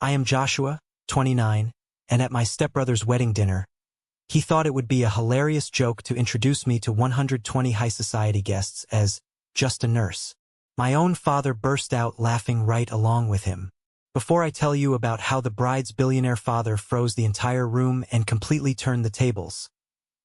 I am Joshua, 29, and at my stepbrother's wedding dinner, he thought it would be a hilarious joke to introduce me to 120 high society guests as just a nurse. My own father burst out laughing right along with him. Before I tell you about how the bride's billionaire father froze the entire room and completely turned the tables,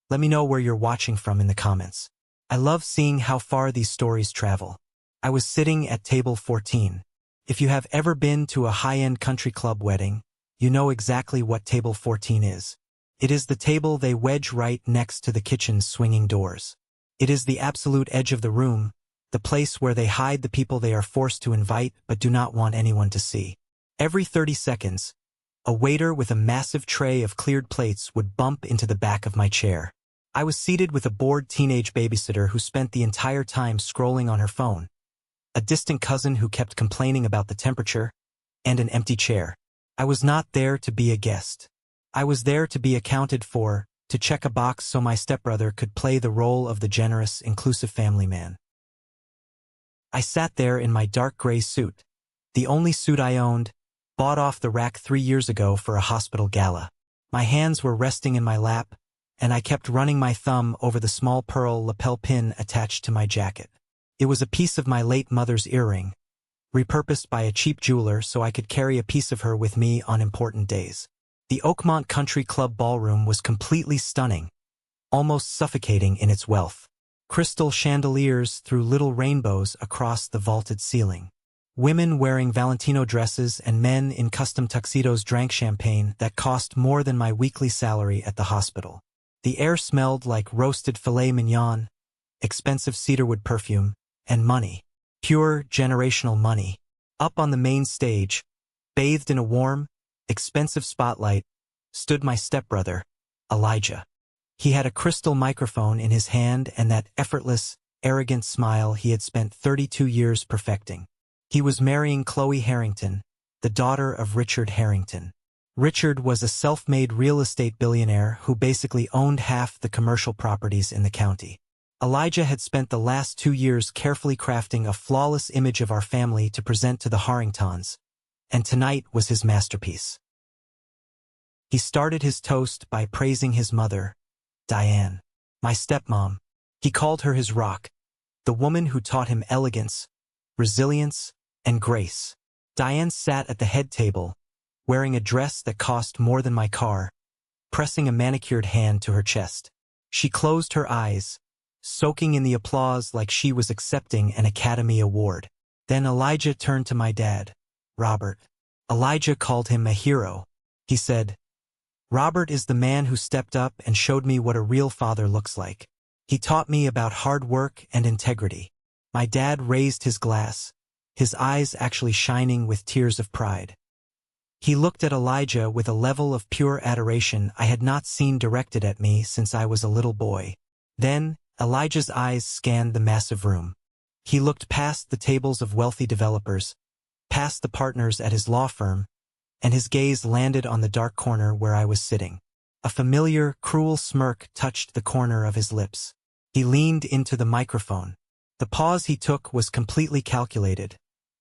let me know where you're watching from in the comments. I love seeing how far these stories travel. I was sitting at table 14. If you have ever been to a high-end country club wedding, you know exactly what table 14 is. It is the table they wedge right next to the kitchen's swinging doors. It is the absolute edge of the room, the place where they hide the people they are forced to invite but do not want anyone to see. Every 30 seconds, a waiter with a massive tray of cleared plates would bump into the back of my chair. I was seated with a bored teenage babysitter who spent the entire time scrolling on her phone, a distant cousin who kept complaining about the temperature, and an empty chair. I was not there to be a guest. I was there to be accounted for, to check a box so my stepbrother could play the role of the generous, inclusive family man. I sat there in my dark gray suit, the only suit I owned, bought off the rack 3 years ago for a hospital gala. My hands were resting in my lap, and I kept running my thumb over the small pearl lapel pin attached to my jacket. It was a piece of my late mother's earring, repurposed by a cheap jeweler so I could carry a piece of her with me on important days. The Oakmont Country Club ballroom was completely stunning, almost suffocating in its wealth. Crystal chandeliers threw little rainbows across the vaulted ceiling. Women wearing Valentino dresses and men in custom tuxedos drank champagne that cost more than my weekly salary at the hospital. The air smelled like roasted filet mignon, expensive cedarwood perfume, and money. Pure, generational money. Up on the main stage, bathed in a warm, expensive spotlight, stood my stepbrother, Elijah. He had a crystal microphone in his hand and that effortless, arrogant smile he had spent 32 years perfecting. He was marrying Chloe Harrington, the daughter of Richard Harrington. Richard was a self-made real estate billionaire who basically owned half the commercial properties in the county. Elijah had spent the last 2 years carefully crafting a flawless image of our family to present to the Harringtons, and tonight was his masterpiece. He started his toast by praising his mother, Diane, my stepmom. He called her his rock, the woman who taught him elegance, resilience, and grace. Diane sat at the head table, wearing a dress that cost more than my car, pressing a manicured hand to her chest. She closed her eyes, soaking in the applause like she was accepting an Academy Award. Then Elijah turned to my dad, Robert. Elijah called him a hero. He said, "Robert is the man who stepped up and showed me what a real father looks like. He taught me about hard work and integrity." My dad raised his glass, his eyes actually shining with tears of pride. He looked at Elijah with a level of pure adoration I had not seen directed at me since I was a little boy. Then, Elijah's eyes scanned the massive room. He looked past the tables of wealthy developers, past the partners at his law firm, and his gaze landed on the dark corner where I was sitting. A familiar, cruel smirk touched the corner of his lips. He leaned into the microphone. The pause he took was completely calculated,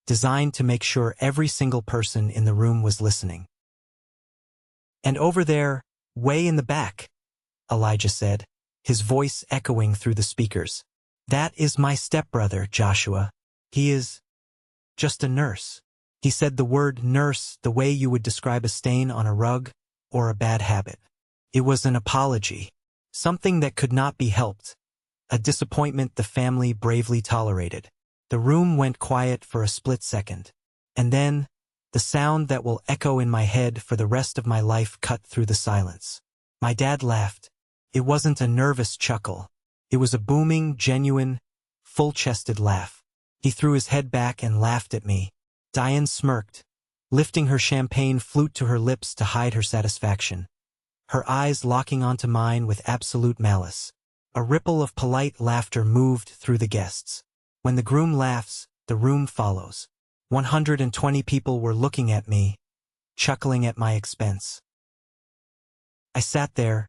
designed to make sure every single person in the room was listening. "And over there, way in the back," Elijah said, his voice echoing through the speakers. "That is my stepbrother, Joshua. He is just a nurse." He said the word nurse the way you would describe a stain on a rug or a bad habit. It was an apology, something that could not be helped, a disappointment the family bravely tolerated. The room went quiet for a split second, and then, the sound that will echo in my head for the rest of my life cut through the silence. My dad laughed. It wasn't a nervous chuckle. It was a booming, genuine, full-chested laugh. He threw his head back and laughed at me. Diane smirked, lifting her champagne flute to her lips to hide her satisfaction, her eyes locking onto mine with absolute malice. A ripple of polite laughter moved through the guests. When the groom laughs, the room follows. 120 people were looking at me, chuckling at my expense. I sat there,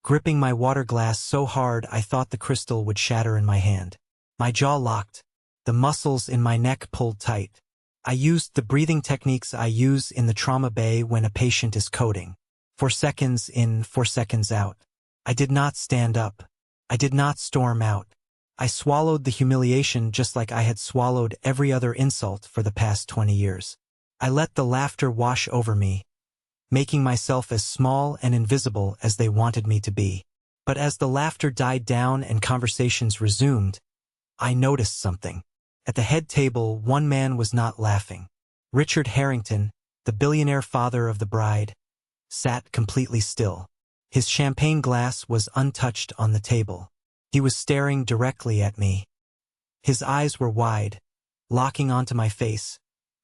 gripping my water glass so hard I thought the crystal would shatter in my hand. My jaw locked, the muscles in my neck pulled tight. I used the breathing techniques I use in the trauma bay when a patient is coding. 4 seconds in, 4 seconds out. I did not stand up. I did not storm out. I swallowed the humiliation just like I had swallowed every other insult for the past 20 years. I let the laughter wash over me, making myself as small and invisible as they wanted me to be. But as the laughter died down and conversations resumed, I noticed something. At the head table, one man was not laughing. Richard Harrington, the billionaire father of the bride, sat completely still. His champagne glass was untouched on the table. He was staring directly at me. His eyes were wide, locking onto my face,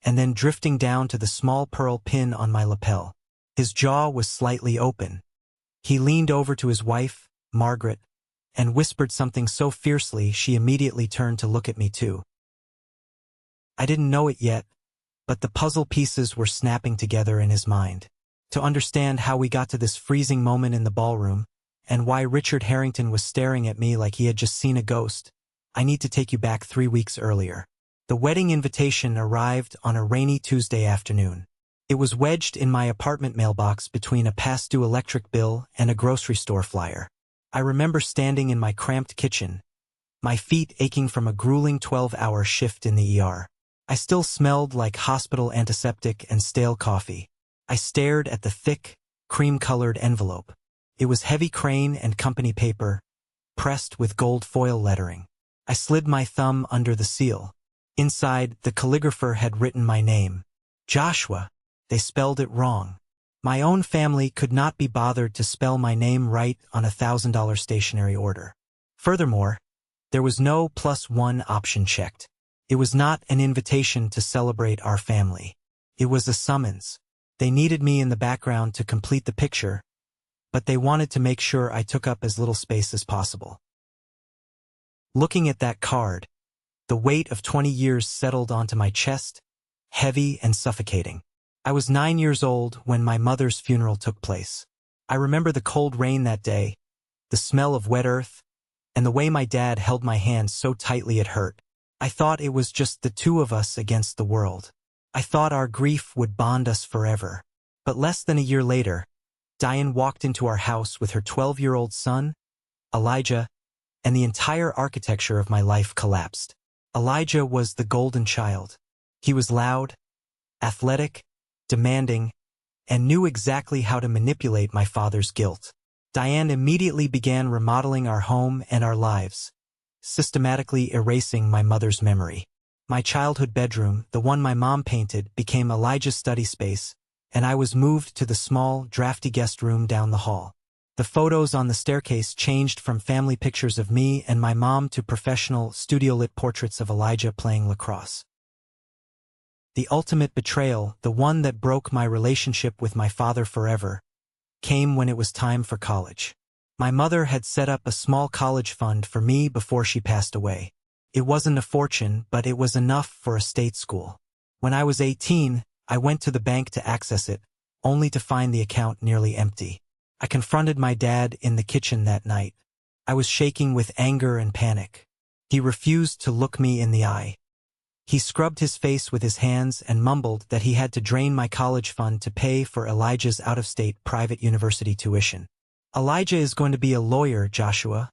and then drifting down to the small pearl pin on my lapel. His jaw was slightly open. He leaned over to his wife, Margaret, and whispered something so fiercely she immediately turned to look at me too. I didn't know it yet, but the puzzle pieces were snapping together in his mind. To understand how we got to this freezing moment in the ballroom, and why Richard Harrington was staring at me like he had just seen a ghost, I need to take you back 3 weeks earlier. The wedding invitation arrived on a rainy Tuesday afternoon. It was wedged in my apartment mailbox between a past-due electric bill and a grocery store flyer. I remember standing in my cramped kitchen, my feet aching from a grueling 12-hour shift in the ER. I still smelled like hospital antiseptic and stale coffee. I stared at the thick, cream-colored envelope. It was heavy Crane and Company paper, pressed with gold foil lettering. I slid my thumb under the seal. Inside, the calligrapher had written my name. Joshua. They spelled it wrong. My own family could not be bothered to spell my name right on a $1,000 stationery order. Furthermore, there was no +1 option checked. It was not an invitation to celebrate our family. It was a summons. They needed me in the background to complete the picture, but they wanted to make sure I took up as little space as possible. Looking at that card, the weight of 20 years settled onto my chest, heavy and suffocating. I was 9 years old when my mother's funeral took place. I remember the cold rain that day, the smell of wet earth, and the way my dad held my hand so tightly it hurt. I thought it was just the two of us against the world. I thought our grief would bond us forever. But less than a year later, Diane walked into our house with her 12-year-old son, Elijah, and the entire architecture of my life collapsed. Elijah was the golden child. He was loud, athletic, demanding, and knew exactly how to manipulate my father's guilt. Diane immediately began remodeling our home and our lives, systematically erasing my mother's memory. My childhood bedroom, the one my mom painted, became Elijah's study space, and I was moved to the small, drafty guest room down the hall. The photos on the staircase changed from family pictures of me and my mom to professional, studio-lit portraits of Elijah playing lacrosse. The ultimate betrayal, the one that broke my relationship with my father forever, came when it was time for college. My mother had set up a small college fund for me before she passed away. It wasn't a fortune, but it was enough for a state school. When I was 18, I went to the bank to access it, only to find the account nearly empty. I confronted my dad in the kitchen that night. I was shaking with anger and panic. He refused to look me in the eye. He scrubbed his face with his hands and mumbled that he had to drain my college fund to pay for Elijah's out-of-state private university tuition. Elijah is going to be a lawyer, Joshua,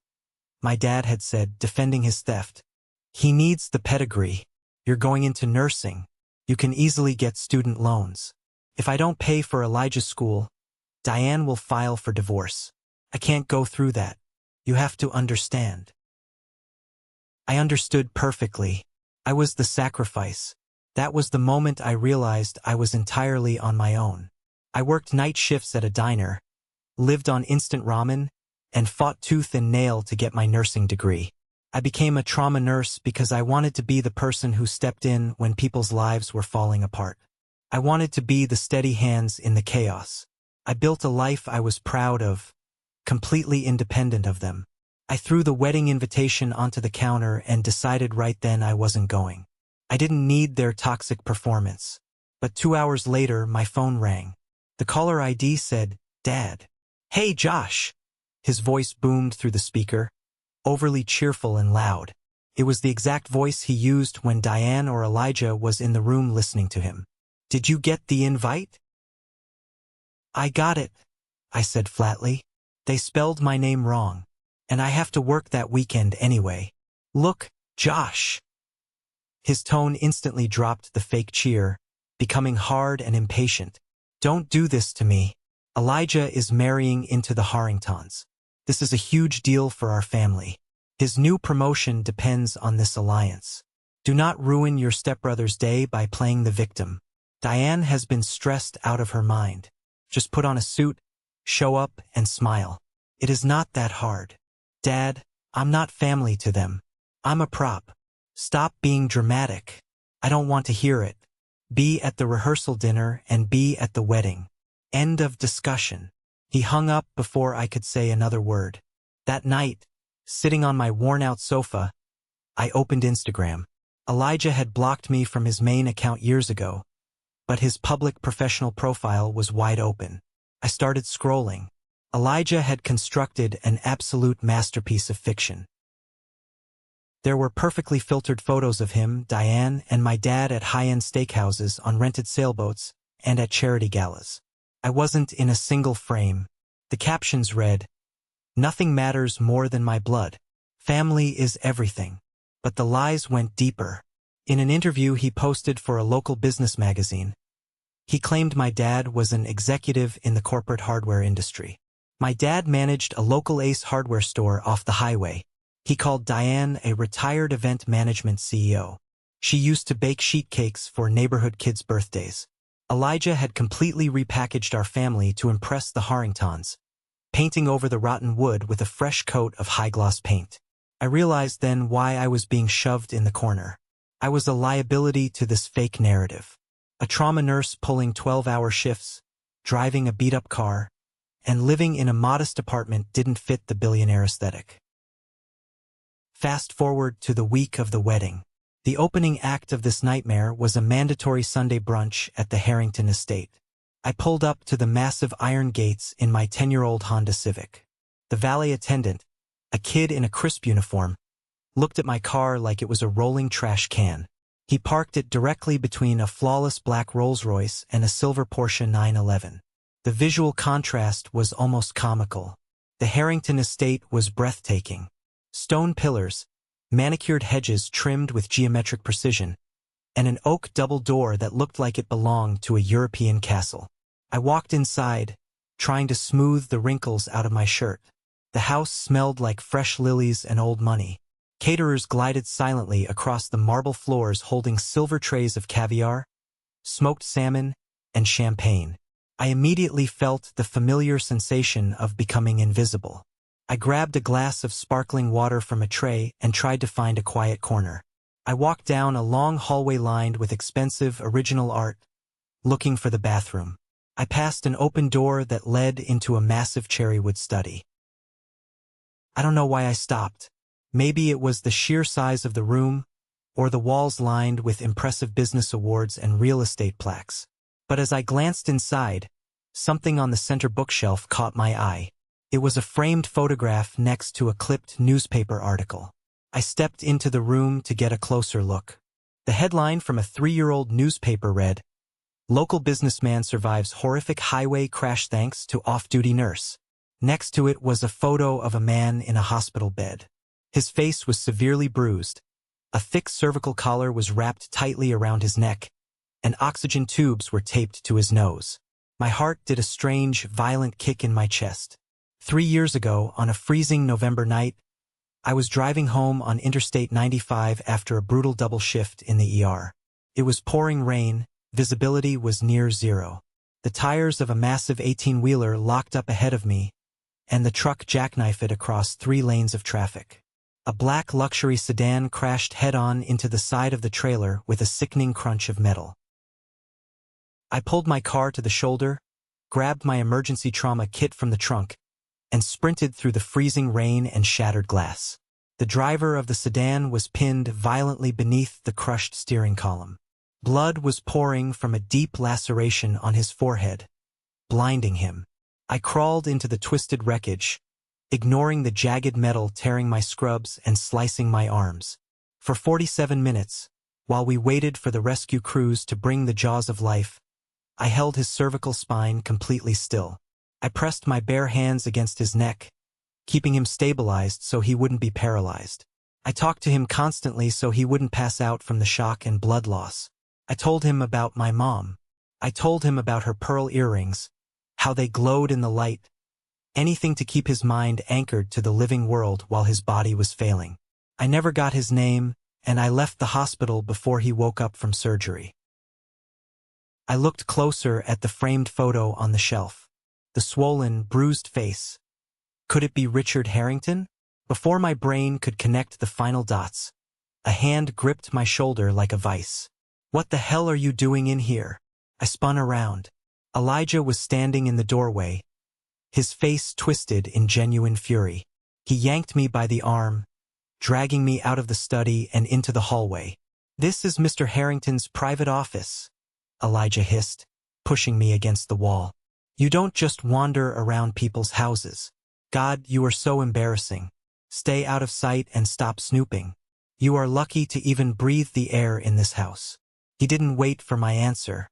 my dad had said, defending his theft. He needs the pedigree. You're going into nursing. You can easily get student loans. If I don't pay for Elijah's school, Diane will file for divorce. I can't go through that. You have to understand. I understood perfectly. I was the sacrifice. That was the moment I realized I was entirely on my own. I worked night shifts at a diner, lived on instant ramen, and fought tooth and nail to get my nursing degree. I became a trauma nurse because I wanted to be the person who stepped in when people's lives were falling apart. I wanted to be the steady hands in the chaos. I built a life I was proud of, completely independent of them. I threw the wedding invitation onto the counter and decided right then I wasn't going. I didn't need their toxic performance. But 2 hours later, my phone rang. The caller ID said, "Dad." "Hey, Josh." His voice boomed through the speaker, overly cheerful and loud. It was the exact voice he used when Diane or Elijah was in the room listening to him. "Did you get the invite?" "I got it," I said flatly. "They spelled my name wrong. And I have to work that weekend anyway. Look, Josh." His tone instantly dropped the fake cheer, becoming hard and impatient. "Don't do this to me. Elijah is marrying into the Harringtons. This is a huge deal for our family. His new promotion depends on this alliance. Do not ruin your stepbrother's day by playing the victim. Diane has been stressed out of her mind. Just put on a suit, show up, and smile. It is not that hard. Dad, I'm not family to them. I'm a prop. Stop being dramatic. I don't want to hear it. Be at the rehearsal dinner and be at the wedding. End of discussion." He hung up before I could say another word. That night, sitting on my worn-out sofa, I opened Instagram. Elijah had blocked me from his main account years ago, but his public professional profile was wide open. I started scrolling. Elijah had constructed an absolute masterpiece of fiction. There were perfectly filtered photos of him, Diane, and my dad at high-end steakhouses, on rented sailboats, and at charity galas. I wasn't in a single frame. The captions read, "Nothing matters more than my blood. Family is everything." But the lies went deeper. In an interview he posted for a local business magazine, he claimed my dad was an executive in the corporate hardware industry. My dad managed a local Ace hardware store off the highway. He called Diane a retired event management CEO. She used to bake sheet cakes for neighborhood kids' birthdays. Elijah had completely repackaged our family to impress the Harringtons, painting over the rotten wood with a fresh coat of high-gloss paint. I realized then why I was being shoved in the corner. I was a liability to this fake narrative. A trauma nurse pulling 12-hour shifts, driving a beat-up car, and living in a modest apartment didn't fit the billionaire aesthetic. Fast forward to the week of the wedding. The opening act of this nightmare was a mandatory Sunday brunch at the Harrington estate. I pulled up to the massive iron gates in my 10-year-old Honda Civic. The valet attendant, a kid in a crisp uniform, looked at my car like it was a rolling trash can. He parked it directly between a flawless black Rolls-Royce and a silver Porsche 911. The visual contrast was almost comical. The Harrington estate was breathtaking. Stone pillars, manicured hedges trimmed with geometric precision, and an oak double door that looked like it belonged to a European castle. I walked inside, trying to smooth the wrinkles out of my shirt. The house smelled like fresh lilies and old money. Caterers glided silently across the marble floors holding silver trays of caviar, smoked salmon, and champagne. I immediately felt the familiar sensation of becoming invisible. I grabbed a glass of sparkling water from a tray and tried to find a quiet corner. I walked down a long hallway lined with expensive original art, looking for the bathroom. I passed an open door that led into a massive cherrywood study. I don't know why I stopped. Maybe it was the sheer size of the room, or the walls lined with impressive business awards and real estate plaques. But as I glanced inside, something on the center bookshelf caught my eye. It was a framed photograph next to a clipped newspaper article. I stepped into the room to get a closer look. The headline from a 3-year-old newspaper read, "Local businessman survives horrific highway crash thanks to off-duty nurse." Next to it was a photo of a man in a hospital bed. His face was severely bruised. A thick cervical collar was wrapped tightly around his neck, and oxygen tubes were taped to his nose. My heart did a strange, violent kick in my chest. 3 years ago, on a freezing November night, I was driving home on Interstate 95 after a brutal double shift in the ER. It was pouring rain, visibility was near zero. The tires of a massive 18-wheeler locked up ahead of me, and the truck jackknifed across 3 lanes of traffic. A black luxury sedan crashed head-on into the side of the trailer with a sickening crunch of metal. I pulled my car to the shoulder, grabbed my emergency trauma kit from the trunk, and sprinted through the freezing rain and shattered glass. The driver of the sedan was pinned violently beneath the crushed steering column. Blood was pouring from a deep laceration on his forehead, blinding him. I crawled into the twisted wreckage, ignoring the jagged metal tearing my scrubs and slicing my arms. For 47 minutes, while we waited for the rescue crews to bring the jaws of life, I held his cervical spine completely still. I pressed my bare hands against his neck, keeping him stabilized so he wouldn't be paralyzed. I talked to him constantly so he wouldn't pass out from the shock and blood loss. I told him about my mom. I told him about her pearl earrings, how they glowed in the light, anything to keep his mind anchored to the living world while his body was failing. I never got his name, and I left the hospital before he woke up from surgery. I looked closer at the framed photo on the shelf. The swollen, bruised face. Could it be Richard Harrington? Before my brain could connect the final dots, a hand gripped my shoulder like a vice. "What the hell are you doing in here?" I spun around. Elijah was standing in the doorway, his face twisted in genuine fury. He yanked me by the arm, dragging me out of the study and into the hallway. "This is Mr. Harrington's private office," Elijah hissed, pushing me against the wall. "You don't just wander around people's houses. God, you are so embarrassing. Stay out of sight and stop snooping. You are lucky to even breathe the air in this house." He didn't wait for my answer.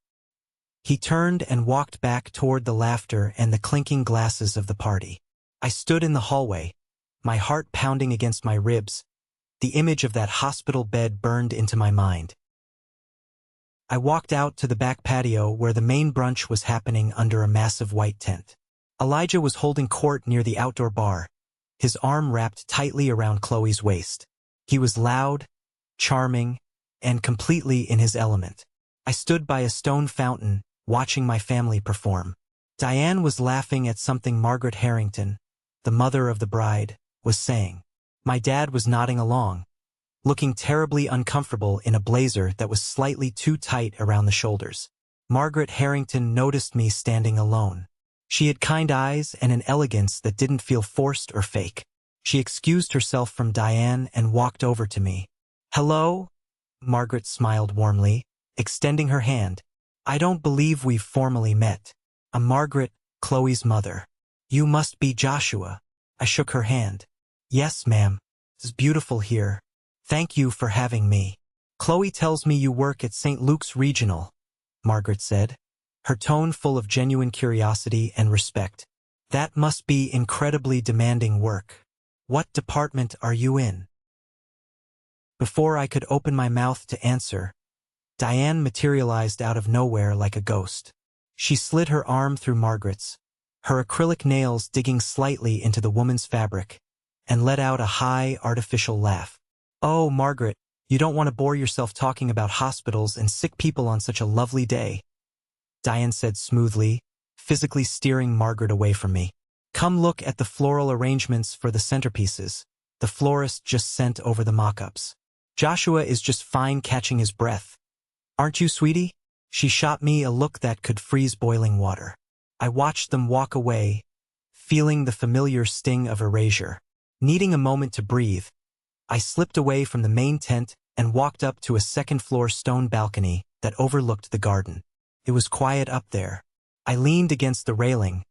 He turned and walked back toward the laughter and the clinking glasses of the party. I stood in the hallway, my heart pounding against my ribs. The image of that hospital bed burned into my mind. I walked out to the back patio where the main brunch was happening under a massive white tent. Elijah was holding court near the outdoor bar, his arm wrapped tightly around Chloe's waist. He was loud, charming, and completely in his element. I stood by a stone fountain, watching my family perform. Diane was laughing at something Margaret Harrington, the mother of the bride, was saying. My dad was nodding along, looking terribly uncomfortable in a blazer that was slightly too tight around the shoulders. Margaret Harrington noticed me standing alone. She had kind eyes and an elegance that didn't feel forced or fake. She excused herself from Diane and walked over to me. "Hello?" Margaret smiled warmly, extending her hand. "I don't believe we've formally met. I'm Margaret, Chloe's mother. You must be Joshua." I shook her hand. "Yes, ma'am. It's beautiful here. Thank you for having me." "Chloe tells me you work at St. Luke's Regional," Margaret said, her tone full of genuine curiosity and respect. "That must be incredibly demanding work. What department are you in?" Before I could open my mouth to answer, Diane materialized out of nowhere like a ghost. She slid her arm through Margaret's, her acrylic nails digging slightly into the woman's fabric, and let out a high, artificial laugh. "Oh, Margaret, you don't want to bore yourself talking about hospitals and sick people on such a lovely day," Diane said smoothly, physically steering Margaret away from me. "Come look at the floral arrangements for the centerpieces. The florist just sent over the mock-ups. Joshua is just fine catching his breath. Aren't you, sweetie?" She shot me a look that could freeze boiling water. I watched them walk away, feeling the familiar sting of erasure. Needing a moment to breathe, I slipped away from the main tent and walked up to a second-floor stone balcony that overlooked the garden. It was quiet up there. I leaned against the railing,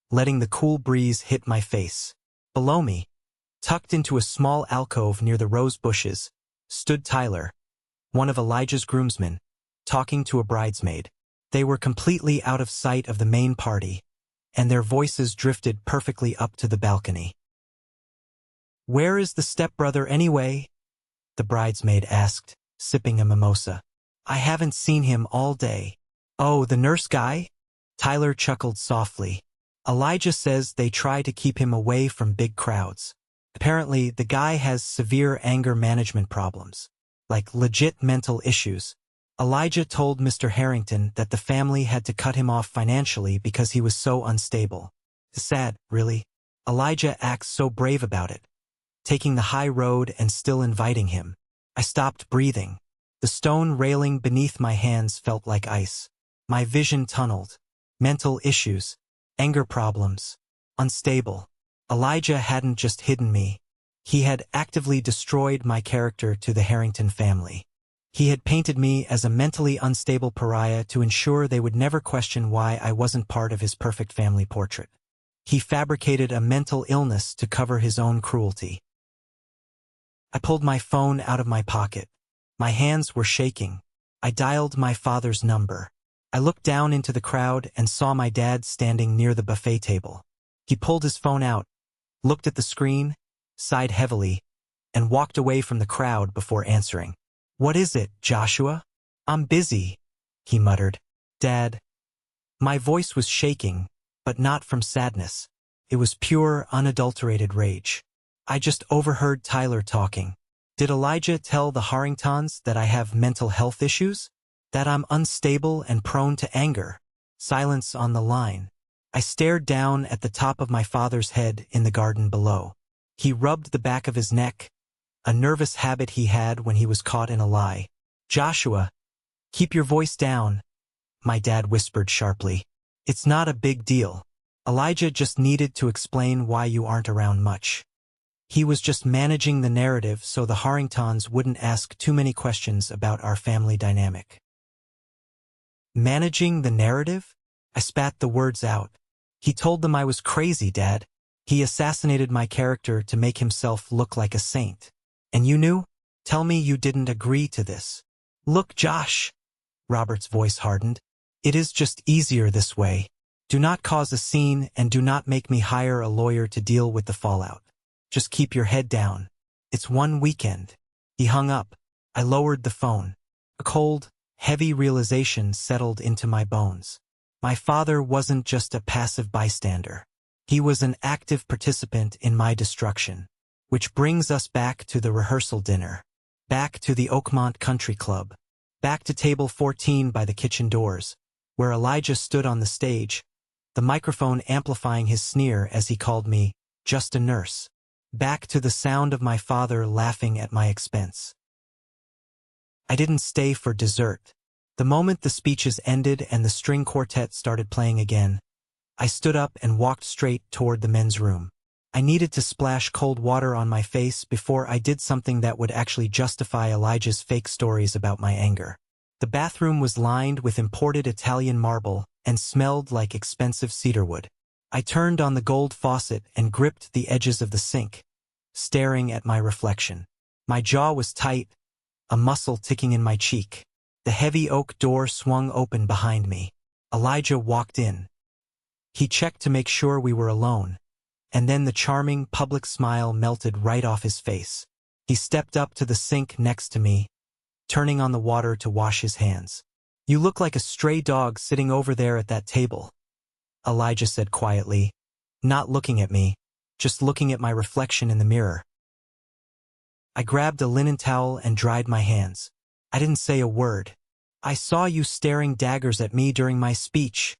letting the cool breeze hit my face. Below me, tucked into a small alcove near the rose bushes, stood Tyler, one of Elijah's groomsmen, talking to a bridesmaid. They were completely out of sight of the main party, and their voices drifted perfectly up to the balcony. "Where is the stepbrother anyway?" the bridesmaid asked, sipping a mimosa. "I haven't seen him all day." "Oh, the nurse guy?" Tyler chuckled softly. "Elijah says they try to keep him away from big crowds. Apparently, the guy has severe anger management problems, like legit mental issues. Elijah told Mr. Harrington that the family had to cut him off financially because he was so unstable. It's sad, really. Elijah acts so brave about it, taking the high road and still inviting him." I stopped breathing. The stone railing beneath my hands felt like ice. My vision tunneled. Mental issues, anger problems, unstable. Elijah hadn't just hidden me. He had actively destroyed my character to the Harrington family. He had painted me as a mentally unstable pariah to ensure they would never question why I wasn't part of his perfect family portrait. He fabricated a mental illness to cover his own cruelty. I pulled my phone out of my pocket. My hands were shaking. I dialed my father's number. I looked down into the crowd and saw my dad standing near the buffet table. He pulled his phone out, looked at the screen, sighed heavily, and walked away from the crowd before answering. "What is it, Joshua?" "I'm busy," he muttered. "Dad." My voice was shaking, but not from sadness. It was pure, unadulterated rage. "I just overheard Tyler talking. Did Elijah tell the Harringtons that I have mental health issues? That I'm unstable and prone to anger?" Silence on the line. I stared down at the top of my father's head in the garden below. He rubbed the back of his neck, a nervous habit he had when he was caught in a lie. "Joshua, keep your voice down," my dad whispered sharply. "It's not a big deal. Elijah just needed to explain why you aren't around much. He was just managing the narrative so the Harringtons wouldn't ask too many questions about our family dynamic." Managing the narrative? I spat the words out. "He told them I was crazy, Dad. He assassinated my character to make himself look like a saint. And you knew? Tell me you didn't agree to this." "Look, Josh," Robert's voice hardened. "It is just easier this way. Do not cause a scene and do not make me hire a lawyer to deal with the fallout. Just keep your head down. It's one weekend." He hung up. I lowered the phone. A cold, heavy realization settled into my bones. My father wasn't just a passive bystander. He was an active participant in my destruction. Which brings us back to the rehearsal dinner. Back to the Oakmont Country Club. Back to table 14 by the kitchen doors, where Elijah stood on the stage, the microphone amplifying his sneer as he called me just a nurse. Back to the sound of my father laughing at my expense. I didn't stay for dessert. The moment the speeches ended and the string quartet started playing again, I stood up and walked straight toward the men's room. I needed to splash cold water on my face before I did something that would actually justify Elijah's fake stories about my anger. The bathroom was lined with imported Italian marble and smelled like expensive cedarwood. I turned on the gold faucet and gripped the edges of the sink, staring at my reflection. My jaw was tight, a muscle ticking in my cheek. The heavy oak door swung open behind me. Elijah walked in. He checked to make sure we were alone, and then the charming public smile melted right off his face. He stepped up to the sink next to me, turning on the water to wash his hands. "You look like a stray dog sitting over there at that table," Elijah said quietly, not looking at me, just looking at my reflection in the mirror. I grabbed a linen towel and dried my hands. I didn't say a word. "I saw you staring daggers at me during my speech,"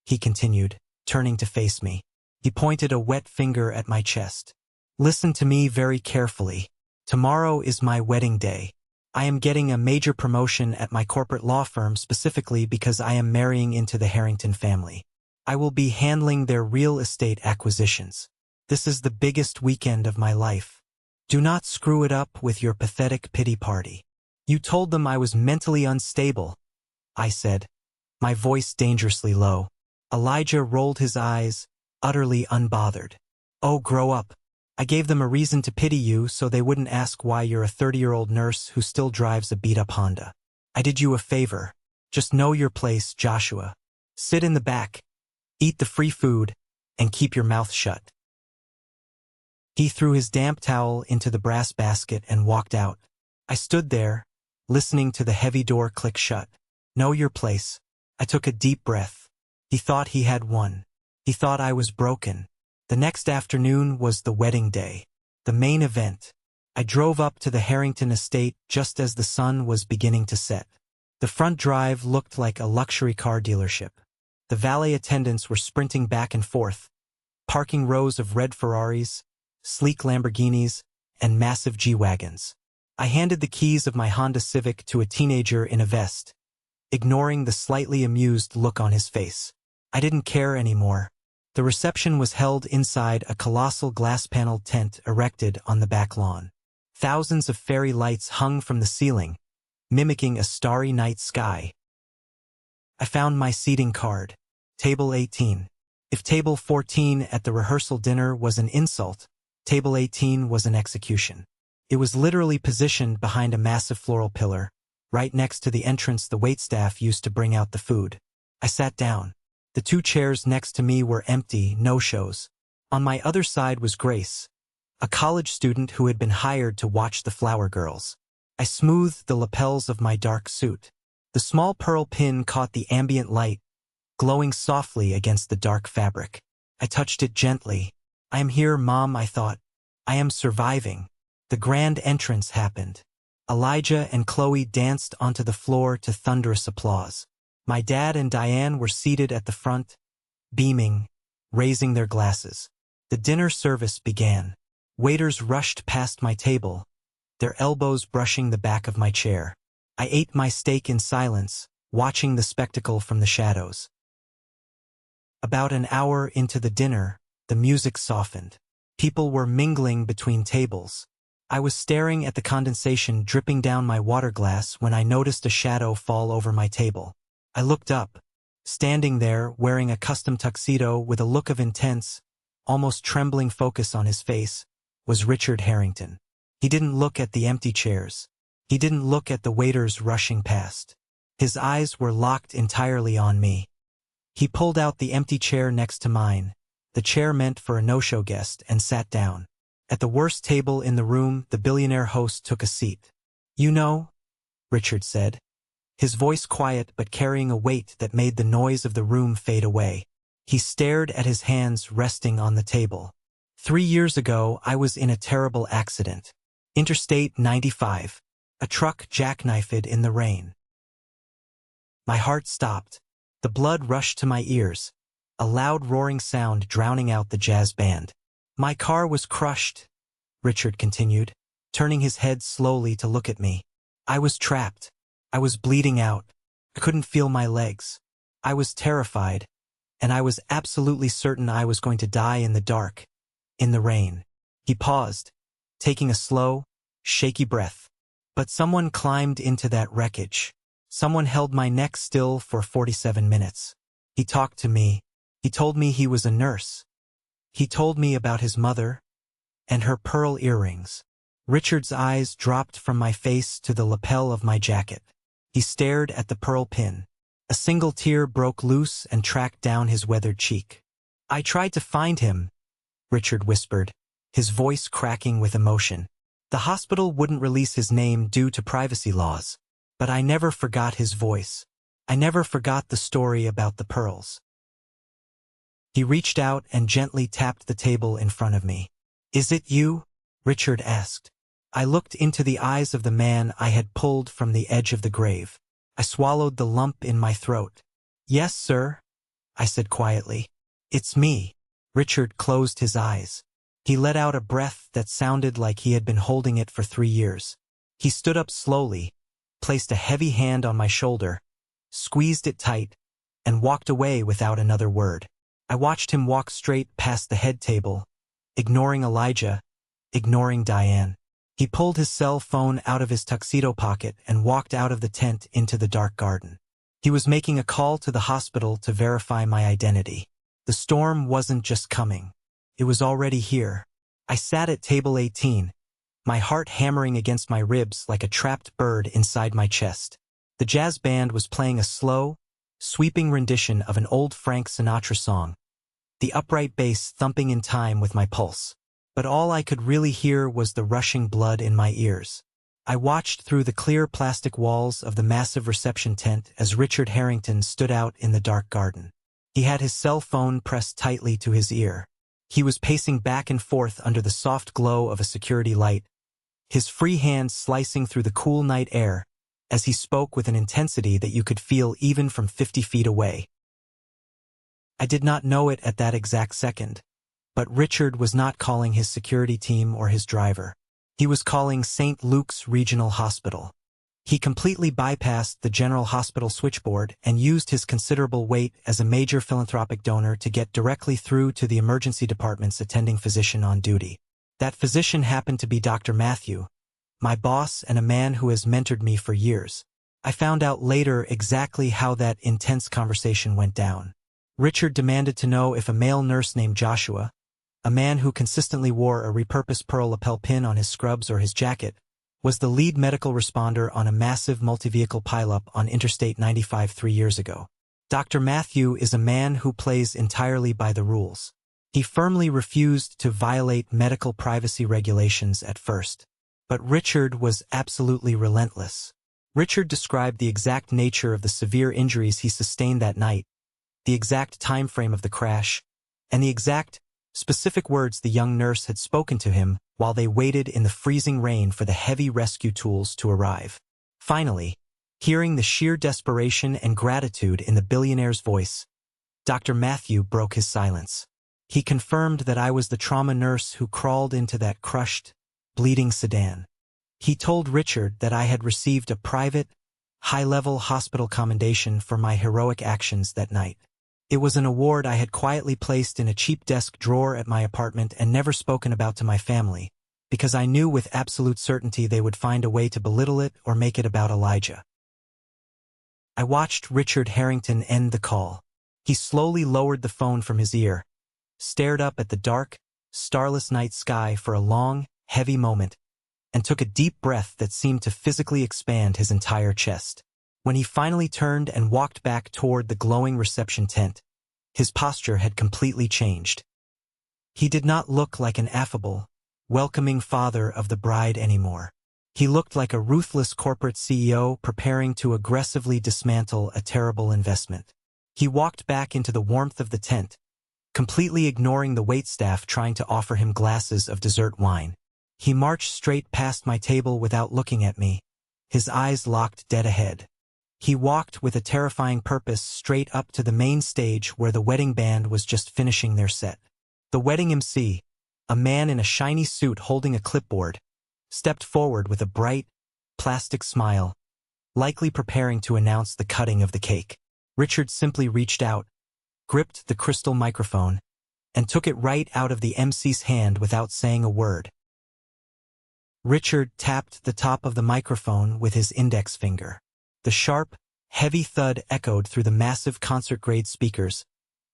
he continued, turning to face me. He pointed a wet finger at my chest. "Listen to me very carefully. Tomorrow is my wedding day. I am getting a major promotion at my corporate law firm specifically because I am marrying into the Harrington family. I will be handling their real estate acquisitions. This is the biggest weekend of my life. Do not screw it up with your pathetic pity party." "You told them I was mentally unstable," I said, my voice dangerously low. Elijah rolled his eyes, utterly unbothered. "Oh, grow up. I gave them a reason to pity you so they wouldn't ask why you're a 30-year-old nurse who still drives a beat-up Honda. I did you a favor. Just know your place, Joshua. Sit in the back, eat the free food, and keep your mouth shut." He threw his damp towel into the brass basket and walked out. I stood there, listening to the heavy door click shut. Know your place. I took a deep breath. He thought he had won. He thought I was broken. The next afternoon was the wedding day, the main event. I drove up to the Harrington estate just as the sun was beginning to set. The front drive looked like a luxury car dealership. The valet attendants were sprinting back and forth, parking rows of red Ferraris, sleek Lamborghinis, and massive G-Wagons. I handed the keys of my Honda Civic to a teenager in a vest, ignoring the slightly amused look on his face. I didn't care anymore. The reception was held inside a colossal glass-paneled tent erected on the back lawn. Thousands of fairy lights hung from the ceiling, mimicking a starry night sky. I found my seating card. Table 18. If table 14 at the rehearsal dinner was an insult, table 18 was an execution. It was literally positioned behind a massive floral pillar, right next to the entrance the waitstaff used to bring out the food. I sat down. The 2 chairs next to me were empty, no-shows. On my other side was Grace, a college student who had been hired to watch the flower girls. I smoothed the lapels of my dark suit. The small pearl pin caught the ambient light, glowing softly against the dark fabric. I touched it gently. I am here, Mom, I thought. I am surviving. The grand entrance happened. Elijah and Chloe danced onto the floor to thunderous applause. My dad and Diane were seated at the front, beaming, raising their glasses. The dinner service began. Waiters rushed past my table, their elbows brushing the back of my chair. I ate my steak in silence, watching the spectacle from the shadows. About an hour into the dinner, the music softened. People were mingling between tables. I was staring at the condensation dripping down my water glass when I noticed a shadow fall over my table. I looked up. Standing there, wearing a custom tuxedo with a look of intense, almost trembling focus on his face, was Richard Harrington. He didn't look at the empty chairs. He didn't look at the waiters rushing past. His eyes were locked entirely on me. He pulled out the empty chair next to mine, the chair meant for a no-show guest, and sat down. At the worst table in the room, the billionaire host took a seat. "You know," Richard said, his voice quiet but carrying a weight that made the noise of the room fade away. He stared at his hands resting on the table. 3 years ago, I was in a terrible accident. Interstate 95. A truck jackknifed in the rain. My heart stopped. The blood rushed to my ears, a loud roaring sound drowning out the jazz band. My car was crushed, Richard continued, turning his head slowly to look at me. I was trapped. I was bleeding out. I couldn't feel my legs. I was terrified, and I was absolutely certain I was going to die in the dark, in the rain. He paused, taking a slow, shaky breath. But someone climbed into that wreckage. Someone held my neck still for 47 minutes. He talked to me. He told me he was a nurse. He told me about his mother and her pearl earrings. Richard's eyes dropped from my face to the lapel of my jacket. He stared at the pearl pin. A single tear broke loose and tracked down his weathered cheek. "I tried to find him," Richard whispered, his voice cracking with emotion. "The hospital wouldn't release his name due to privacy laws. But I never forgot his voice. I never forgot the story about the pearls." He reached out and gently tapped the table in front of me. "Is it you?" Richard asked. I looked into the eyes of the man I had pulled from the edge of the grave. I swallowed the lump in my throat. "Yes, sir," I said quietly. "It's me." Richard closed his eyes. He let out a breath that sounded like he had been holding it for 3 years. He stood up slowly, placed a heavy hand on my shoulder, squeezed it tight, and walked away without another word. I watched him walk straight past the head table, ignoring Elijah, ignoring Diane. He pulled his cell phone out of his tuxedo pocket and walked out of the tent into the dark garden. He was making a call to the hospital to verify my identity. The storm wasn't just coming. It was already here. I sat at table 18, my heart hammering against my ribs like a trapped bird inside my chest. The jazz band was playing a slow, sweeping rendition of an old Frank Sinatra song, the upright bass thumping in time with my pulse. But all I could really hear was the rushing blood in my ears. I watched through the clear plastic walls of the massive reception tent as Richard Harrington stood out in the dark garden. He had his cell phone pressed tightly to his ear. He was pacing back and forth under the soft glow of a security light, his free hand slicing through the cool night air as he spoke with an intensity that you could feel even from 50 feet away. I did not know it at that exact second, but Richard was not calling his security team or his driver. He was calling St. Luke's Regional Hospital. He completely bypassed the General Hospital switchboard and used his considerable weight as a major philanthropic donor to get directly through to the emergency department's attending physician on duty. That physician happened to be Dr. Matthew, my boss and a man who has mentored me for years. I found out later exactly how that intense conversation went down. Richard demanded to know if a male nurse named Joshua, a man who consistently wore a repurposed pearl lapel pin on his scrubs or his jacket, was the lead medical responder on a massive multi-vehicle pileup on Interstate 95 3 years ago. Dr. Matthew is a man who plays entirely by the rules. He firmly refused to violate medical privacy regulations at first. But Richard was absolutely relentless. Richard described the exact nature of the severe injuries he sustained that night, the exact time frame of the crash, and the exact, specific words the young nurse had spoken to him while they waited in the freezing rain for the heavy rescue tools to arrive. Finally, hearing the sheer desperation and gratitude in the billionaire's voice, Dr. Matthew broke his silence. He confirmed that I was the trauma nurse who crawled into that crushed, bleeding sedan. He told Richard that I had received a private, high-level hospital commendation for my heroic actions that night. It was an award I had quietly placed in a cheap desk drawer at my apartment and never spoken about to my family, because I knew with absolute certainty they would find a way to belittle it or make it about Elijah. I watched Richard Harrington end the call. He slowly lowered the phone from his ear, stared up at the dark, starless night sky for a long, heavy moment, and took a deep breath that seemed to physically expand his entire chest. When he finally turned and walked back toward the glowing reception tent, his posture had completely changed. He did not look like an affable, welcoming father of the bride anymore. He looked like a ruthless corporate CEO preparing to aggressively dismantle a terrible investment. He walked back into the warmth of the tent, completely ignoring the waitstaff trying to offer him glasses of dessert wine. He marched straight past my table without looking at me, his eyes locked dead ahead. He walked with a terrifying purpose straight up to the main stage where the wedding band was just finishing their set. The wedding MC, a man in a shiny suit holding a clipboard, stepped forward with a bright, plastic smile, likely preparing to announce the cutting of the cake. Richard simply reached out, gripped the crystal microphone, and took it right out of the MC's hand without saying a word. Richard tapped the top of the microphone with his index finger. The sharp, heavy thud echoed through the massive concert-grade speakers,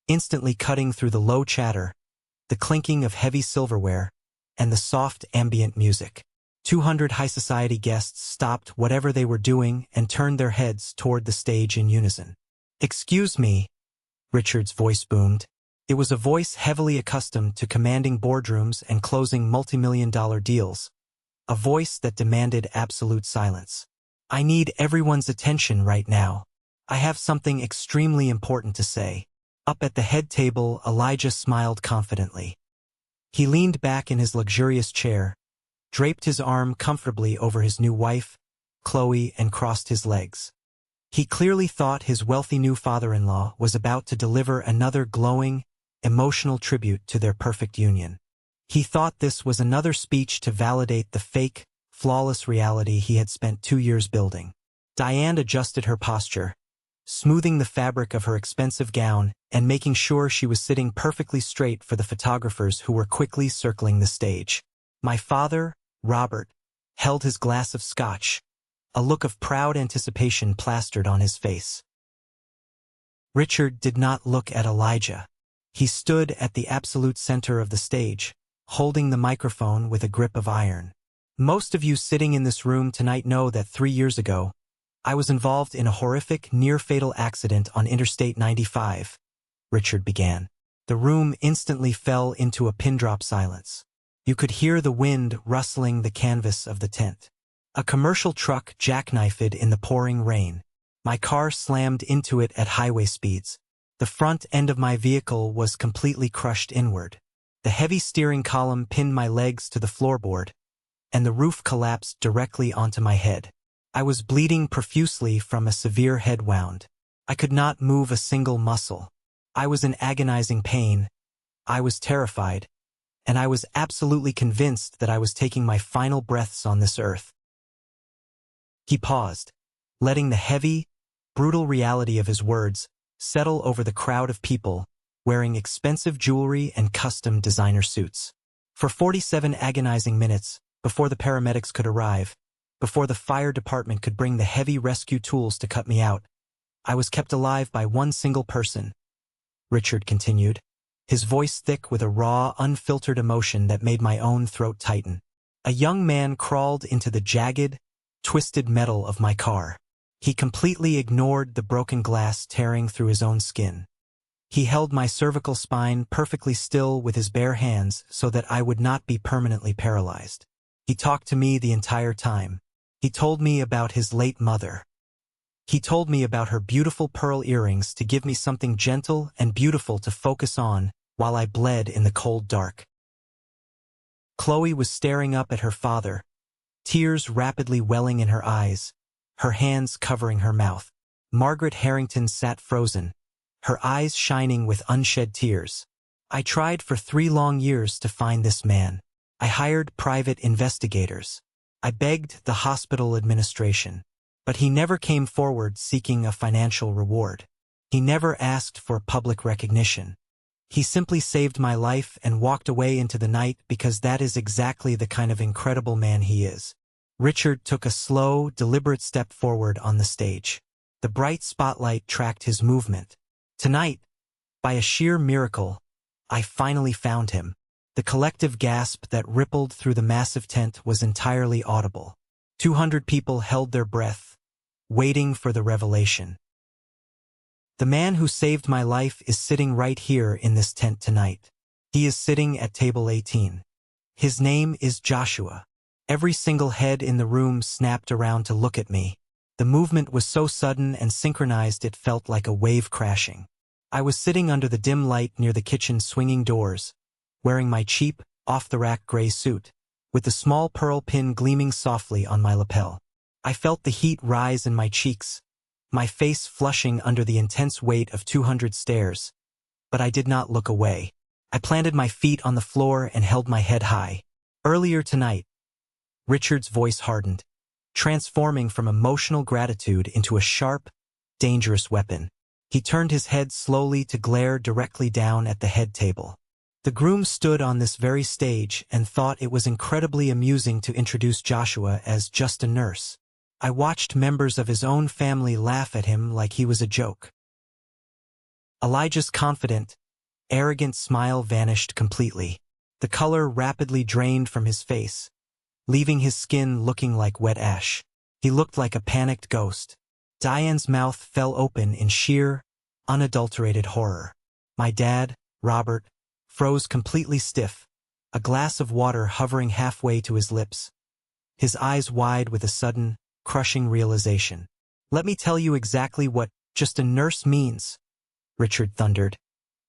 instantly cutting through the low chatter, the clinking of heavy silverware, and the soft ambient music. 200 high society guests stopped whatever they were doing and turned their heads toward the stage in unison. "Excuse me," Richard's voice boomed. It was a voice heavily accustomed to commanding boardrooms and closing multi-million-dollar deals, a voice that demanded absolute silence. "I need everyone's attention right now. I have something extremely important to say." Up at the head table, Elijah smiled confidently. He leaned back in his luxurious chair, draped his arm comfortably over his new wife, Chloe, and crossed his legs. He clearly thought his wealthy new father-in-law was about to deliver another glowing, emotional tribute to their perfect union. He thought this was another speech to validate the fake, flawless reality he had spent 2 years building. Diane adjusted her posture, smoothing the fabric of her expensive gown and making sure she was sitting perfectly straight for the photographers who were quickly circling the stage. My father, Robert, held his glass of scotch, a look of proud anticipation plastered on his face. Richard did not look at Elijah. He stood at the absolute center of the stage, holding the microphone with a grip of iron. "Most of you sitting in this room tonight know that 3 years ago, I was involved in a horrific, near-fatal accident on Interstate 95, Richard began. The room instantly fell into a pin-drop silence. You could hear the wind rustling the canvas of the tent. A commercial truck jackknifed in the pouring rain. My car slammed into it at highway speeds. The front end of my vehicle was completely crushed inward. The heavy steering column pinned my legs to the floorboard, and the roof collapsed directly onto my head. I was bleeding profusely from a severe head wound. I could not move a single muscle. I was in agonizing pain. I was terrified, and I was absolutely convinced that I was taking my final breaths on this earth." He paused, letting the heavy, brutal reality of his words settle over the crowd of people wearing expensive jewelry and custom designer suits. For 47 agonizing minutes, before the paramedics could arrive, before the fire department could bring the heavy rescue tools to cut me out, I was kept alive by one single person, Richard continued. his voice thick with a raw, unfiltered emotion that made my own throat tighten. A young man crawled into the jagged, twisted metal of my car. He completely ignored the broken glass tearing through his own skin. He held my cervical spine perfectly still with his bare hands so that I would not be permanently paralyzed. He talked to me the entire time. He told me about his late mother. He told me about her beautiful pearl earrings to give me something gentle and beautiful to focus on while I bled in the cold dark. Chloe was staring up at her father, tears rapidly welling in her eyes, her hands covering her mouth. Margaret Harrington sat frozen, her eyes shining with unshed tears. I tried for 3 long years to find this man. I hired private investigators. I begged the hospital administration. But he never came forward seeking a financial reward. He never asked for public recognition. He simply saved my life and walked away into the night because that is exactly the kind of incredible man he is. Richard took a slow, deliberate step forward on the stage. The bright spotlight tracked his movement. Tonight, by a sheer miracle, I finally found him. The collective gasp that rippled through the massive tent was entirely audible. 200 people held their breath, waiting for the revelation. The man who saved my life is sitting right here in this tent tonight. He is sitting at table 18. His name is Joshua. Every single head in the room snapped around to look at me. The movement was so sudden and synchronized it felt like a wave crashing. I was sitting under the dim light near the kitchen's swinging doors, wearing my cheap, off-the-rack gray suit, with the small pearl pin gleaming softly on my lapel. I felt the heat rise in my cheeks, my face flushing under the intense weight of 200 stares, but I did not look away. I planted my feet on the floor and held my head high. Earlier tonight, Richard's voice hardened, transforming from emotional gratitude into a sharp, dangerous weapon. He turned his head slowly to glare directly down at the head table. The groom stood on this very stage and thought it was incredibly amusing to introduce Joshua as just a nurse. I watched members of his own family laugh at him like he was a joke. Elijah's confident, arrogant smile vanished completely. The color rapidly drained from his face, leaving his skin looking like wet ash. He looked like a panicked ghost. Diane's mouth fell open in sheer, unadulterated horror. My dad, Robert, froze completely stiff, a glass of water hovering halfway to his lips, his eyes wide with a sudden, crushing realization. "Let me tell you exactly what just a nurse means," Richard thundered,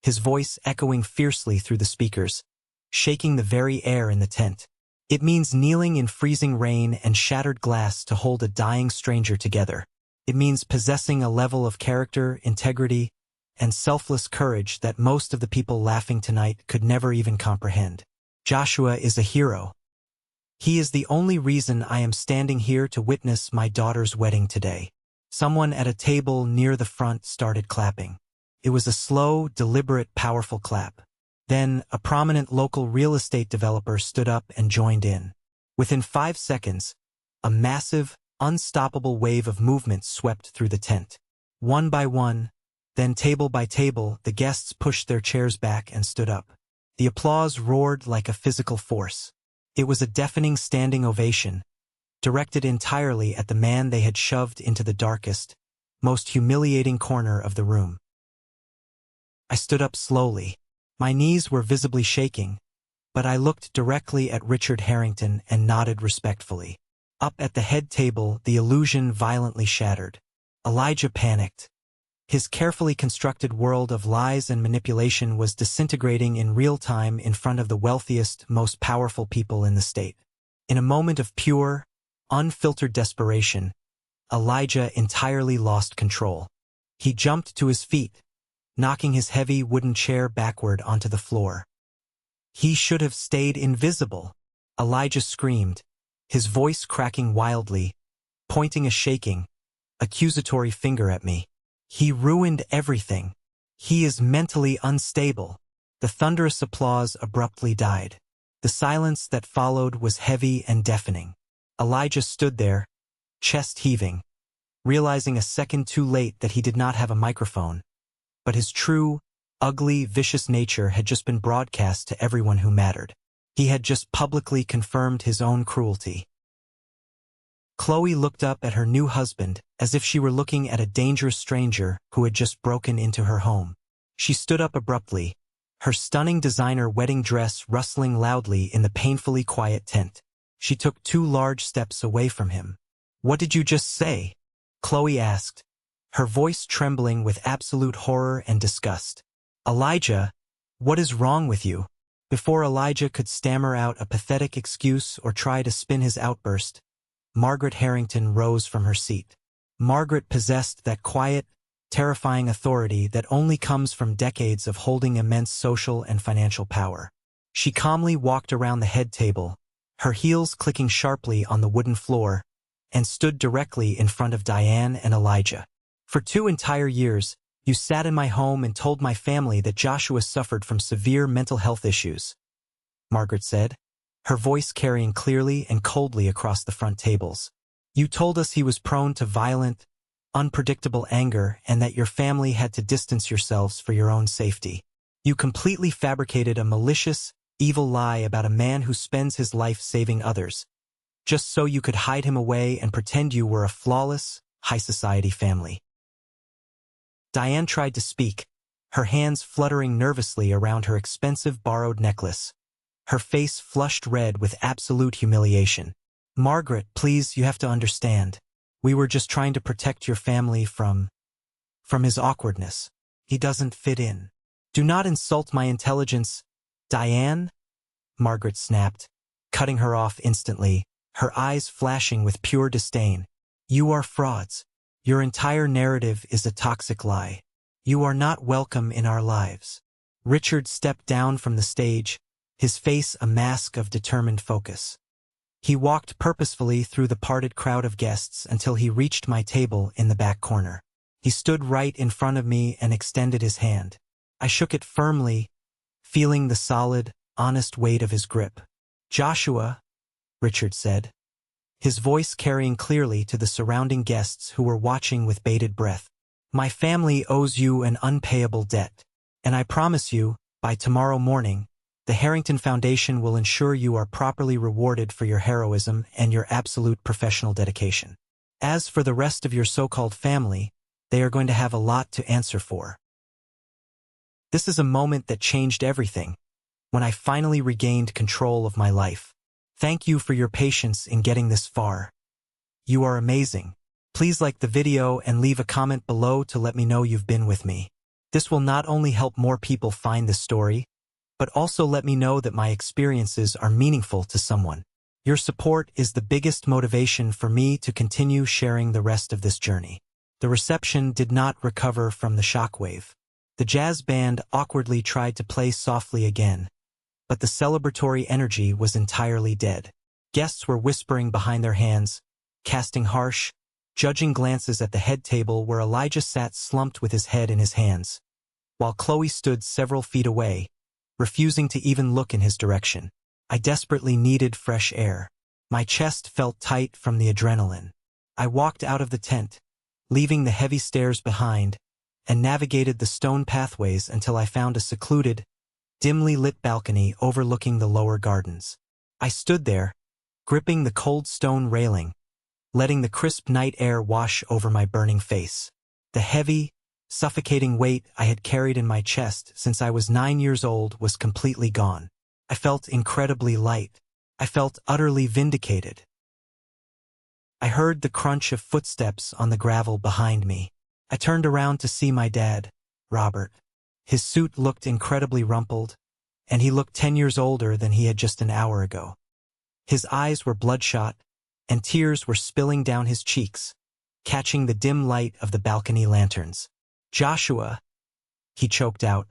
his voice echoing fiercely through the speakers, shaking the very air in the tent. "It means kneeling in freezing rain and shattered glass to hold a dying stranger together. It means possessing a level of character, integrity, and selfless courage that most of the people laughing tonight could never even comprehend. Joshua is a hero. He is the only reason I am standing here to witness my daughter's wedding today." Someone at a table near the front started clapping. It was a slow, deliberate, powerful clap. Then, a prominent local real estate developer stood up and joined in. Within 5 seconds, a massive, unstoppable wave of movement swept through the tent. One by one, then table by table, the guests pushed their chairs back and stood up. The applause roared like a physical force. It was a deafening standing ovation, directed entirely at the man they had shoved into the darkest, most humiliating corner of the room. I stood up slowly. My knees were visibly shaking, but I looked directly at Richard Harrington and nodded respectfully. Up at the head table, the illusion violently shattered. Elijah panicked. His carefully constructed world of lies and manipulation was disintegrating in real time in front of the wealthiest, most powerful people in the state. In a moment of pure, unfiltered desperation, Elijah entirely lost control. He jumped to his feet, knocking his heavy wooden chair backward onto the floor. "He should have stayed invisible," Elijah screamed, his voice cracking wildly, pointing a shaking, accusatory finger at me. "He ruined everything. He is mentally unstable." The thunderous applause abruptly died. The silence that followed was heavy and deafening. Elijah stood there, chest heaving, realizing a second too late that he did not have a microphone, but his true, ugly, vicious nature had just been broadcast to everyone who mattered. He had just publicly confirmed his own cruelty. Chloe looked up at her new husband as if she were looking at a dangerous stranger who had just broken into her home. She stood up abruptly, her stunning designer wedding dress rustling loudly in the painfully quiet tent. She took 2 large steps away from him. "What did you just say?" Chloe asked, her voice trembling with absolute horror and disgust. "Elijah, what is wrong with you?" Before Elijah could stammer out a pathetic excuse or try to spin his outburst, Margaret Harrington rose from her seat. Margaret possessed that quiet, terrifying authority that only comes from decades of holding immense social and financial power. She calmly walked around the head table, her heels clicking sharply on the wooden floor, and stood directly in front of Diane and Elijah. "For 2 entire years, you sat in my home and told my family that Joshua suffered from severe mental health issues," Margaret said, her voice carrying clearly and coldly across the front tables. "You told us he was prone to violent, unpredictable anger and that your family had to distance yourselves for your own safety. You completely fabricated a malicious, evil lie about a man who spends his life saving others, just so you could hide him away and pretend you were a flawless, high-society family." Diane tried to speak, her hands fluttering nervously around her expensive borrowed necklace, her face flushed red with absolute humiliation. "Margaret, please, you have to understand. We were just trying to protect your family from his awkwardness. He doesn't fit in." "Do not insult my intelligence, Diane," Margaret snapped, cutting her off instantly, her eyes flashing with pure disdain. "You are frauds. Your entire narrative is a toxic lie. You are not welcome in our lives." Richard stepped down from the stage, his face a mask of determined focus. He walked purposefully through the parted crowd of guests until he reached my table in the back corner. He stood right in front of me and extended his hand. I shook it firmly, feeling the solid, honest weight of his grip. "Joshua," Richard said, his voice carrying clearly to the surrounding guests who were watching with bated breath. "My family owes you an unpayable debt, and I promise you, by tomorrow morning, the Harrington Foundation will ensure you are properly rewarded for your heroism and your absolute professional dedication. As for the rest of your so-called family, they are going to have a lot to answer for." This is a moment that changed everything, when I finally regained control of my life. Thank you for your patience in getting this far. You are amazing. Please like the video and leave a comment below to let me know you've been with me. This will not only help more people find this story, but also let me know that my experiences are meaningful to someone. Your support is the biggest motivation for me to continue sharing the rest of this journey. The reception did not recover from the shockwave. The jazz band awkwardly tried to play softly again, but the celebratory energy was entirely dead. Guests were whispering behind their hands, casting harsh, judging glances at the head table where Elijah sat slumped with his head in his hands, while Chloe stood several feet away, refusing to even look in his direction. I desperately needed fresh air. My chest felt tight from the adrenaline. I walked out of the tent, leaving the heavy stairs behind, and navigated the stone pathways until I found a secluded, dimly lit balcony overlooking the lower gardens. I stood there, gripping the cold stone railing, letting the crisp night air wash over my burning face. The heavy, suffocating weight I had carried in my chest since I was 9 years old was completely gone. I felt incredibly light. I felt utterly vindicated. I heard the crunch of footsteps on the gravel behind me. I turned around to see my dad, Robert. His suit looked incredibly rumpled, and he looked 10 years older than he had just an hour ago. His eyes were bloodshot, and tears were spilling down his cheeks, catching the dim light of the balcony lanterns. "Joshua," he choked out,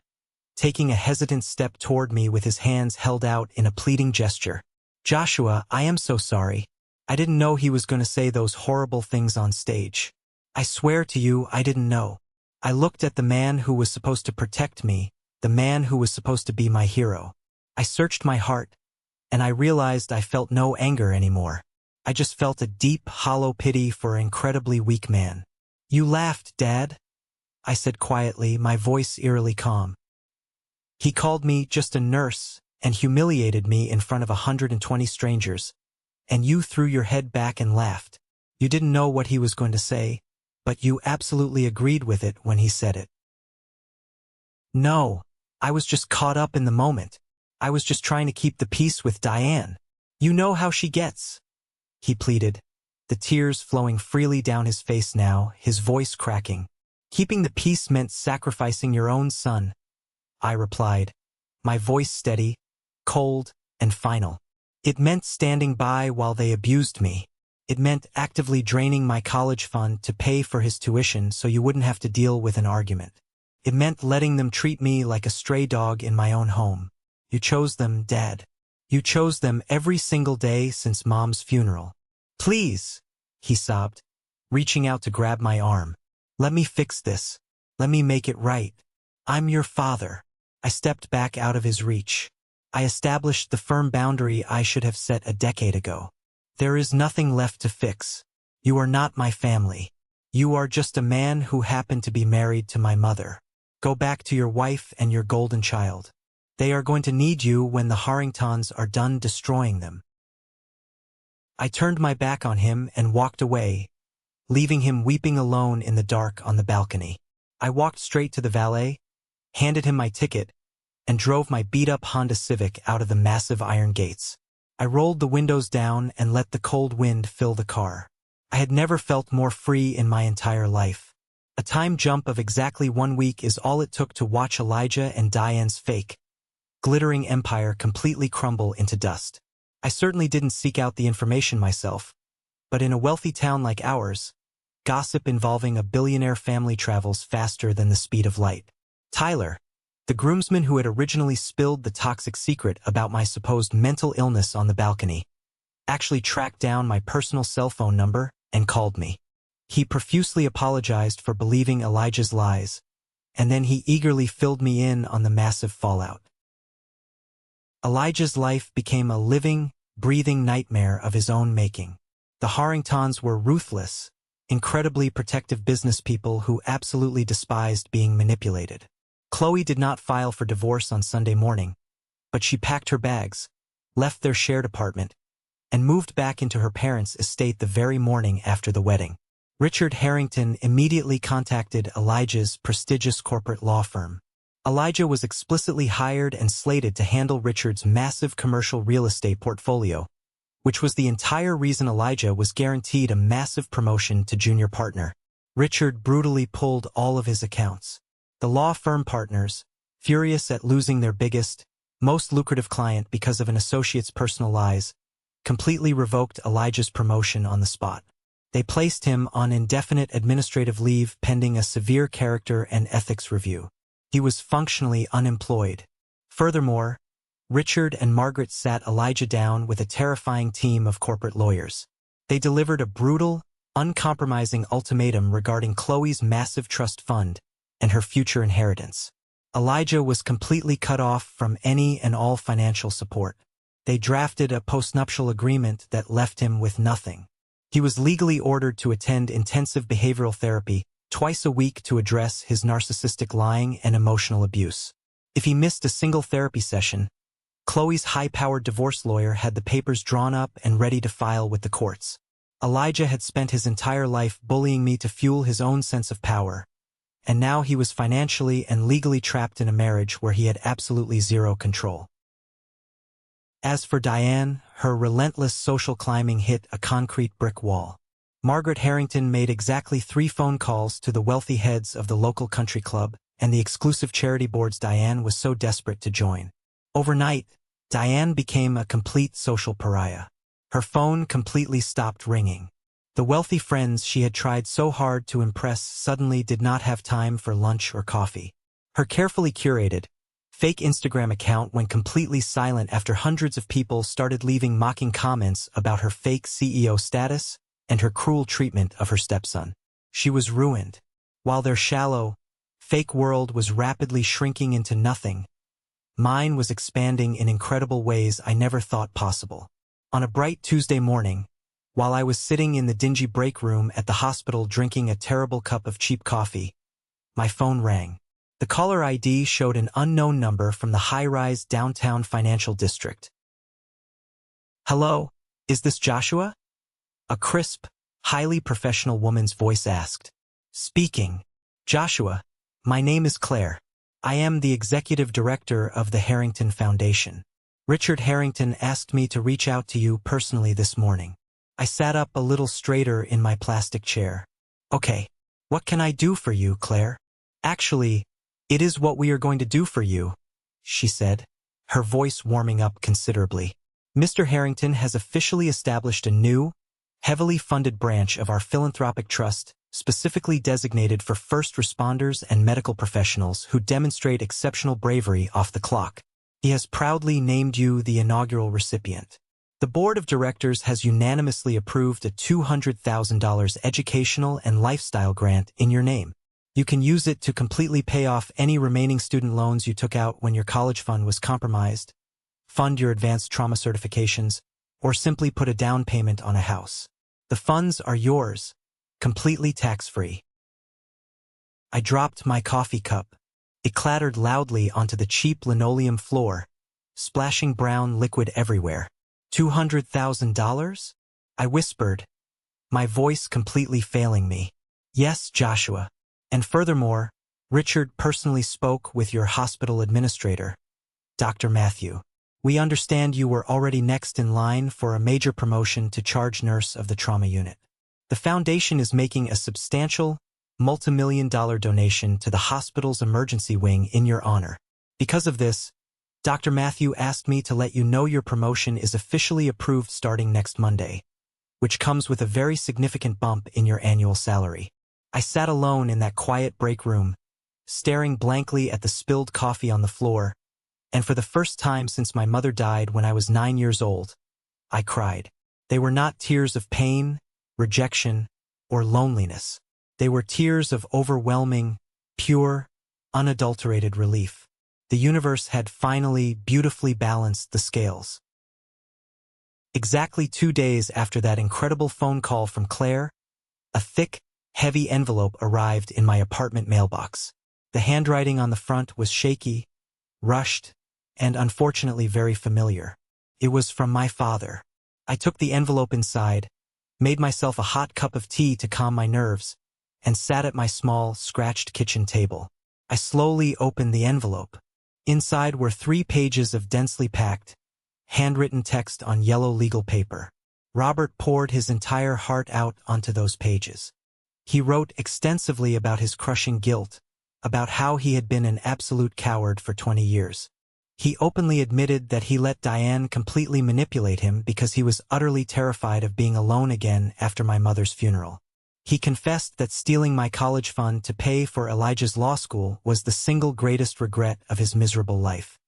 taking a hesitant step toward me with his hands held out in a pleading gesture. "Joshua, I am so sorry. I didn't know he was going to say those horrible things on stage. I swear to you, I didn't know. I looked at the man who was supposed to protect me, the man who was supposed to be my hero. I searched my heart, and I realized I felt no anger anymore. I just felt a deep, hollow pity for an incredibly weak man." "You laughed, Dad," I said quietly, my voice eerily calm. He called me just a nurse and humiliated me in front of 120 strangers, and you threw your head back and laughed. You didn't know what he was going to say, but you absolutely agreed with it when he said it. No, I was just caught up in the moment. I was just trying to keep the peace with Diane. You know how she gets, he pleaded, the tears flowing freely down his face now, his voice cracking. Keeping the peace meant sacrificing your own son, I replied, my voice steady, cold, and final. It meant standing by while they abused me. It meant actively draining my college fund to pay for his tuition so you wouldn't have to deal with an argument. It meant letting them treat me like a stray dog in my own home. You chose them, Dad. You chose them every single day since Mom's funeral. Please, he sobbed, reaching out to grab my arm. Let me fix this. Let me make it right. I'm your father. I stepped back out of his reach. I established the firm boundary I should have set a decade ago. There is nothing left to fix. You are not my family. You are just a man who happened to be married to my mother. Go back to your wife and your golden child. They are going to need you when the Harringtons are done destroying them. I turned my back on him and walked away, leaving him weeping alone in the dark on the balcony. I walked straight to the valet, handed him my ticket, and drove my beat-up Honda Civic out of the massive iron gates. I rolled the windows down and let the cold wind fill the car. I had never felt more free in my entire life. A time jump of exactly 1 week is all it took to watch Elijah and Diane's fake, glittering empire completely crumble into dust. I certainly didn't seek out the information myself, but in a wealthy town like ours, gossip involving a billionaire family travels faster than the speed of light. Tyler, the groomsman who had originally spilled the toxic secret about my supposed mental illness on the balcony, actually tracked down my personal cell phone number and called me. He profusely apologized for believing Elijah's lies, and then he eagerly filled me in on the massive fallout. Elijah's life became a living, breathing nightmare of his own making. The Harringtons were ruthless, incredibly protective business people who absolutely despised being manipulated. Chloe did not file for divorce on Sunday morning, but she packed her bags, left their shared apartment, and moved back into her parents' estate the very morning after the wedding. Richard Harrington immediately contacted Elijah's prestigious corporate law firm. Elijah was explicitly hired and slated to handle Richard's massive commercial real estate portfolio, which was the entire reason Elijah was guaranteed a massive promotion to junior partner. Richard brutally pulled all of his accounts. The law firm partners, furious at losing their biggest, most lucrative client because of an associate's personal lies, completely revoked Elijah's promotion on the spot. They placed him on indefinite administrative leave pending a severe character and ethics review. He was functionally unemployed. Furthermore, Richard and Margaret sat Elijah down with a terrifying team of corporate lawyers. They delivered a brutal, uncompromising ultimatum regarding Chloe's massive trust fund and her future inheritance. Elijah was completely cut off from any and all financial support. They drafted a postnuptial agreement that left him with nothing. He was legally ordered to attend intensive behavioral therapy twice a week to address his narcissistic lying and emotional abuse. If he missed a single therapy session, Chloe's high-powered divorce lawyer had the papers drawn up and ready to file with the courts. Elijah had spent his entire life bullying me to fuel his own sense of power, and now he was financially and legally trapped in a marriage where he had absolutely zero control. As for Diane, her relentless social climbing hit a concrete brick wall. Margaret Harrington made exactly 3 phone calls to the wealthy heads of the local country club and the exclusive charity boards Diane was so desperate to join. Overnight, Diane became a complete social pariah. Her phone completely stopped ringing. The wealthy friends she had tried so hard to impress suddenly did not have time for lunch or coffee. Her carefully curated, fake Instagram account went completely silent after hundreds of people started leaving mocking comments about her fake CEO status and her cruel treatment of her stepson. She was ruined. While their shallow, fake world was rapidly shrinking into nothing, mine was expanding in incredible ways I never thought possible. On a bright Tuesday morning, while I was sitting in the dingy break room at the hospital drinking a terrible cup of cheap coffee, my phone rang. The caller ID showed an unknown number from the high-rise downtown financial district. "Hello, is this Joshua?" A crisp, highly professional woman's voice asked. "Speaking. Joshua, my name is Claire. I am the executive director of the Harrington Foundation. Richard Harrington asked me to reach out to you personally this morning." I sat up a little straighter in my plastic chair. "Okay, what can I do for you, Claire?" "Actually, it is what we are going to do for you," she said, her voice warming up considerably. "Mr. Harrington has officially established a new, heavily funded branch of our philanthropic trust, specifically designated for first responders and medical professionals who demonstrate exceptional bravery off the clock. He has proudly named you the inaugural recipient. The board of directors has unanimously approved a $200,000 educational and lifestyle grant in your name. You can use it to completely pay off any remaining student loans you took out when your college fund was compromised, fund your advanced trauma certifications, or simply put a down payment on a house. The funds are yours, completely tax-free." I dropped my coffee cup. It clattered loudly onto the cheap linoleum floor, splashing brown liquid everywhere. $200,000? I whispered, my voice completely failing me. "Yes, Joshua. And furthermore, Richard personally spoke with your hospital administrator, Dr. Matthew. We understand you were already next in line for a major promotion to charge nurse of the trauma unit. The foundation is making a substantial, multi-million-dollar donation to the hospital's emergency wing in your honor. Because of this, Dr. Matthew asked me to let you know your promotion is officially approved starting next Monday, which comes with a very significant bump in your annual salary." I sat alone in that quiet break room, staring blankly at the spilled coffee on the floor, and for the first time since my mother died when I was 9 years old, I cried. They were not tears of pain, rejection, or loneliness. They were tears of overwhelming, pure, unadulterated relief. The universe had finally beautifully balanced the scales. Exactly 2 days after that incredible phone call from Claire, a thick, heavy envelope arrived in my apartment mailbox. The handwriting on the front was shaky, rushed, and unfortunately very familiar. It was from my father. I took the envelope inside, made myself a hot cup of tea to calm my nerves, and sat at my small, scratched kitchen table. I slowly opened the envelope. Inside were 3 pages of densely packed, handwritten text on yellow legal paper. Robert poured his entire heart out onto those pages. He wrote extensively about his crushing guilt, about how he had been an absolute coward for 20 years. He openly admitted that he let Diane completely manipulate him because he was utterly terrified of being alone again after my mother's funeral. He confessed that stealing my college fund to pay for Elijah's law school was the single greatest regret of his miserable life.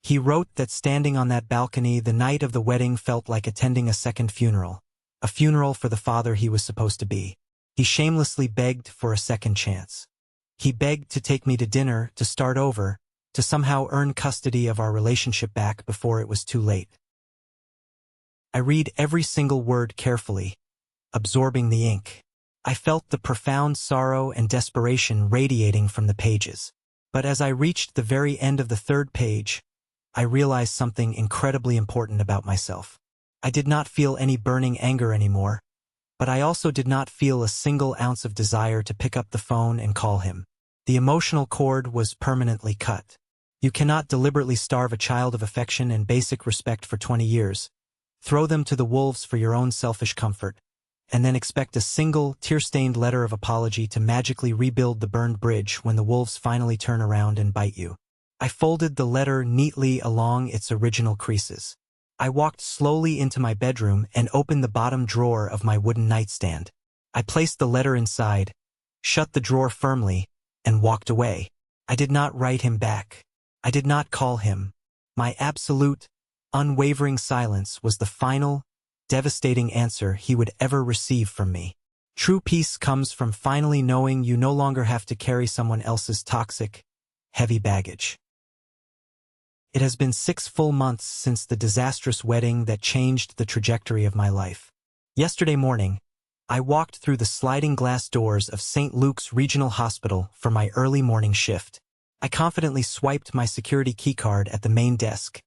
He wrote that standing on that balcony the night of the wedding felt like attending a second funeral, a funeral for the father he was supposed to be. He shamelessly begged for a second chance. He begged to take me to dinner, to start over, to somehow earn custody of our relationship back before it was too late. I read every single word carefully, absorbing the ink. I felt the profound sorrow and desperation radiating from the pages. But as I reached the very end of the 3rd page, I realized something incredibly important about myself. I did not feel any burning anger anymore, but I also did not feel a single ounce of desire to pick up the phone and call him. The emotional cord was permanently cut. You cannot deliberately starve a child of affection and basic respect for 20 years, throw them to the wolves for your own selfish comfort, and then expect a single, tear-stained letter of apology to magically rebuild the burned bridge when the wolves finally turn around and bite you. I folded the letter neatly along its original creases. I walked slowly into my bedroom and opened the bottom drawer of my wooden nightstand. I placed the letter inside, shut the drawer firmly, and walked away. I did not write him back. I did not call him. My absolute, unwavering silence was the final, devastating answer he would ever receive from me. True peace comes from finally knowing you no longer have to carry someone else's toxic, heavy baggage. It has been 6 full months since the disastrous wedding that changed the trajectory of my life. Yesterday morning, I walked through the sliding glass doors of St. Luke's Regional Hospital for my early morning shift. I confidently swiped my security keycard at the main desk,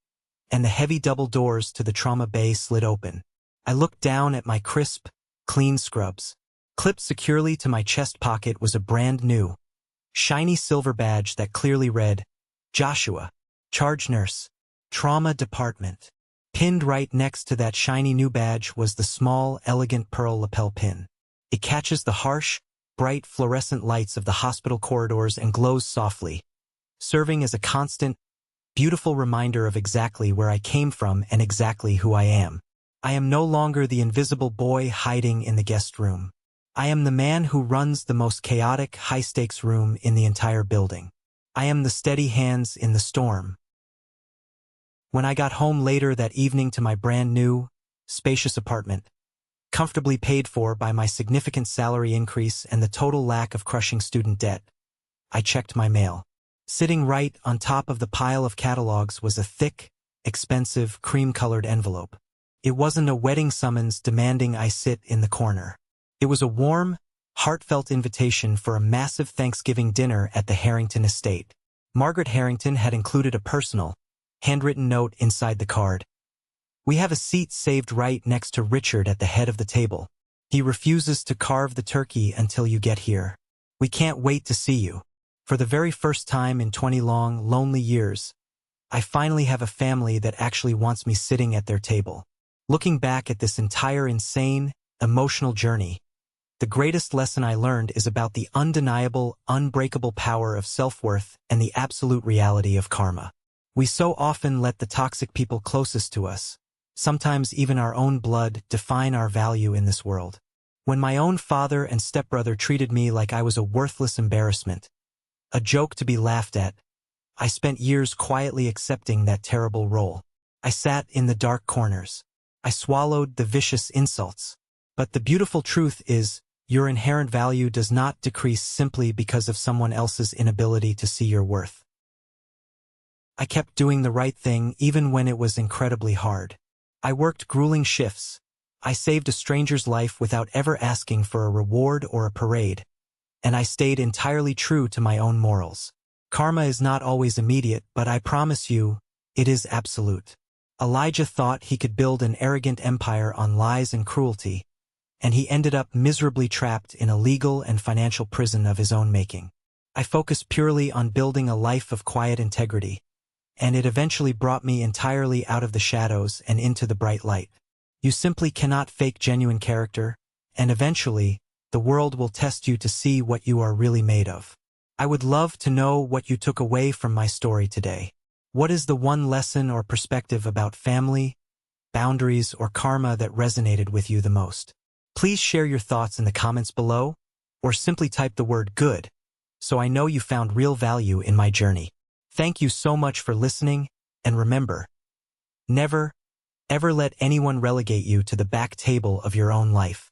and the heavy double doors to the trauma bay slid open. I looked down at my crisp, clean scrubs. Clipped securely to my chest pocket was a brand new, shiny silver badge that clearly read, Joshua, Charge Nurse, Trauma Department. Pinned right next to that shiny new badge was the small, elegant pearl lapel pin. It catches the harsh, bright fluorescent lights of the hospital corridors and glows softly, serving as a constant, beautiful reminder of exactly where I came from and exactly who I am. I am no longer the invisible boy hiding in the guest room. I am the man who runs the most chaotic, high-stakes room in the entire building. I am the steady hands in the storm. When I got home later that evening to my brand-new, spacious apartment, comfortably paid for by my significant salary increase and the total lack of crushing student debt, I checked my mail. Sitting right on top of the pile of catalogs was a thick, expensive, cream-colored envelope. It wasn't a wedding summons demanding I sit in the corner. It was a warm, heartfelt invitation for a massive Thanksgiving dinner at the Harrington estate. Margaret Harrington had included a personal, handwritten note inside the card. We have a seat saved right next to Richard at the head of the table. He refuses to carve the turkey until you get here. We can't wait to see you. For the very first time in 20 long, lonely years, I finally have a family that actually wants me sitting at their table. Looking back at this entire insane, emotional journey, the greatest lesson I learned is about the undeniable, unbreakable power of self-worth and the absolute reality of karma. We so often let the toxic people closest to us, sometimes even our own blood, define our value in this world. When my own father and stepbrother treated me like I was a worthless embarrassment, a joke to be laughed at, I spent years quietly accepting that terrible role. I sat in the dark corners. I swallowed the vicious insults. But the beautiful truth is, your inherent value does not decrease simply because of someone else's inability to see your worth. I kept doing the right thing even when it was incredibly hard. I worked grueling shifts. I saved a stranger's life without ever asking for a reward or a parade. And I stayed entirely true to my own morals. Karma is not always immediate, but I promise you, it is absolute. Elijah thought he could build an arrogant empire on lies and cruelty, and he ended up miserably trapped in a legal and financial prison of his own making. I focused purely on building a life of quiet integrity, and it eventually brought me entirely out of the shadows and into the bright light. You simply cannot fake genuine character, and eventually, the world will test you to see what you are really made of. I would love to know what you took away from my story today. What is the one lesson or perspective about family, boundaries, or karma that resonated with you the most? Please share your thoughts in the comments below, or simply type the word good, so I know you found real value in my journey. Thank you so much for listening, and remember, never, ever let anyone relegate you to the back table of your own life.